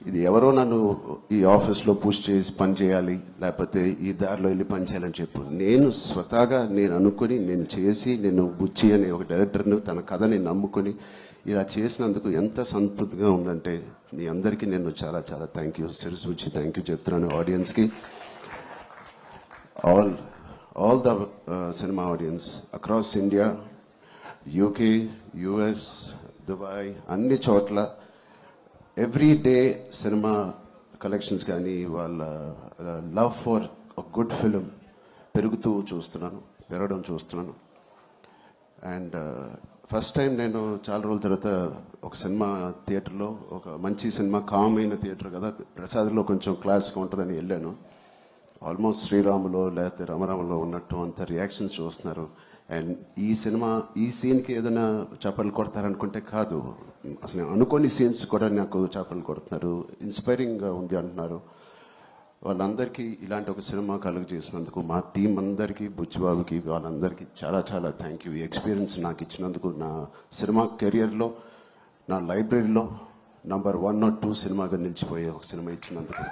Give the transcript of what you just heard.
ఇది ఎవరో నన్ను ఈ ఆఫీస్లో పుష్ చేసి పని చేయాలి, లేకపోతే ఈ దారిలో వెళ్ళి పని చేయాలని చెప్పు. నేను స్వతహాగా నేను అనుకుని, నేను చేసి, నేను బుచ్చి అనే ఒక డైరెక్టర్ని తన కథని నమ్ముకొని ఇలా చేసినందుకు ఎంత సంతృప్తిగా ఉందంటే మీ అందరికీ నేను చాలా చాలా థ్యాంక్ యూ, శిరస్సు వచ్చి థ్యాంక్ యూ చెప్తున్నాను ఆడియన్స్కి. all the cinema audience across India, UK, US, Dubai, అన్ని చోట్ల ఎవ్రీ డే సినిమా కలెక్షన్స్ కానీ వాళ్ళ లవ్ ఫర్ గుడ్ ఫిలిం పెరగడం చూస్తున్నాను. అండ్ ఫస్ట్ టైం నేను చాలా రోజుల తర్వాత ఒక సినిమా థియేటర్లో, ఒక మంచి సినిమా, కామ్ అయిన థియేటర్ కదా, ప్రసాద్లో కొంచెం క్లాస్గా ఉంటుందని వెళ్ళాను. ఆల్మోస్ట్ శ్రీరాములో లేకపోతే రమరామలో ఉన్నట్టు అంత రియాక్షన్స్ చూస్తున్నారు. అండ్ ఈ సీన్కి ఏదైనా చప్పట్లు కొడతారనుకుంటే కాదు, అసలు అనుకోని సీన్స్ కూడా నాకు చప్పట్లు కొడుతున్నారు, ఇన్స్పైరింగ్గా ఉంది అంటున్నారు. వాళ్ళందరికీ ఇలాంటి ఒక సినిమా కలుగు చేసినందుకు మా టీం అందరికీ, బుచ్చిబాబుకి, వాళ్ళందరికీ చాలా చాలా థ్యాంక్ యూ. ఈ ఎక్స్పీరియన్స్ నాకు ఇచ్చినందుకు, నా సినిమా కెరియర్లో, నా లైబ్రరీలో నంబర్ 1 or 2 సినిమాగా నిలిచిపోయే ఒక సినిమా ఇచ్చినందుకు.